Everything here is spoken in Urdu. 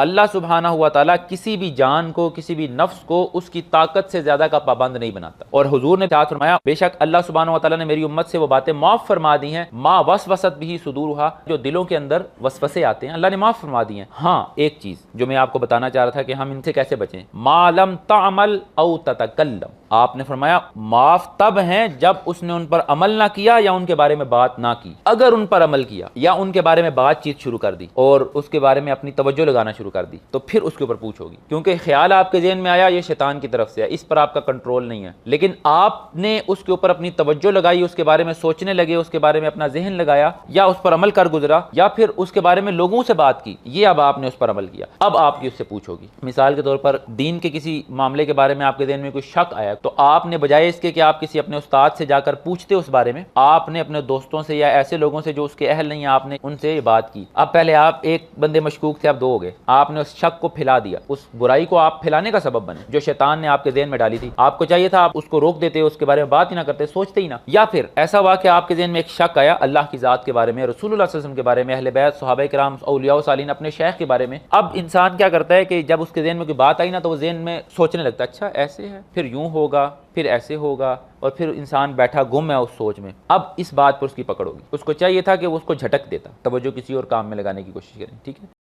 اللہ سبحانہ ہوا تعالیٰ کسی بھی جان کو، کسی بھی نفس کو اس کی طاقت سے زیادہ کا پابند نہیں بناتا۔ اور حضور نے ارشاد فرمایا بے شک اللہ سبحانہ وتعالیٰ نے میری امت سے وہ باتیں معاف فرما دی ہیں ما وسوست بھی صدورھا، جو دلوں کے اندر وسوسے آتے ہیں اللہ نے معاف فرما دی ہیں۔ ہاں ایک چیز جو میں آپ کو بتانا چاہ رہا تھا کہ ہم ان سے کیسے بچیں، ما لم تعمل او تتکلم، آپ نے فرمایا معاف تب ہیں جب اس نے ان پر عمل نہ کیا یا ان کے بارے میں بات نہ کی۔ اگر ان پر عمل کیا یا ان کے بارے میں بات چیت شروع کر دی اور اس کے بارے میں اپنی توجہ لگانا شروع کر دی تو پھر اس کے اوپر پوچھ ہوگی، کیونکہ خیال آپ کے ذہن میں آیا یہ شیطان کی طرف سے ہے، اس پر آپ کا کنٹرول نہیں ہے، لیکن آپ نے اس کے اوپر اپنی توجہ لگائی، اس کے بارے میں سوچنے لگے، اس کے بارے میں اپنا ذہن لگایا یا اس پر عمل کر گزرا یا پھر اس کے بارے میں لوگوں سے بات کی، یہ اب آپ نے اس پر عمل کیا، اب آپ کی اس سے پوچھ ہوگی۔ مثال کے طور پر دین کے کسی معاملے کے بارے میں آپ کے ذہن میں کوئی شک آیا تو آپ نے بجائے اس کے کہ آپ کسی اپنے استاد سے جا کر پوچھتے اس بارے میں، آپ نے اپنے دوستوں سے یا ایسے لوگوں سے جو اس کے اہل نہیں ہیں آپ نے ان سے یہ بات کی۔ اب پہلے آپ ایک بندے مشکوک تھے، اب دو ہو گئے، آپ نے اس شک کو پھیلا دیا، اس برائی کو آپ پھیلانے کا سبب بنے جو شیطان نے آپ کے ذہن میں ڈالی تھی۔ آپ کو چاہیے تھا آپ اس کو روک دیتے، اس کے بارے میں بات ہی نہ کرتے، سوچتے ہی نہ۔ یا پھر ایسا ہوا کہ آپ کے ذہن میں ایک شک آیا اللہ کی ذات کے بارے میں، رسول اللہ صلی اللہ علیہ وسلم کے بارے میں، اہل بیت، صحابہ کرام، اولیاء و صالحین، اپنے شیخ کے بارے میں۔ اب انسان کیا کرتا ہے کہ جب اس کے ذہن میں کوئی بات آئی نا تو وہ ذہن میں سوچنے لگتا ہے اچھا ایسے ہے، پھر یوں ہوگا، پھر ایسے ہوگا، اور پھر انسان بیٹھا گم ہے اس سوچ میں۔ اب اس بات پر اس کی پکڑ ہوگی، اس کو چاہیے تھا کہ وہ اس کو جھٹک دیتا، توجہ کسی اور کام میں لگانے کی کوشش کریں، ٹھیک ہے۔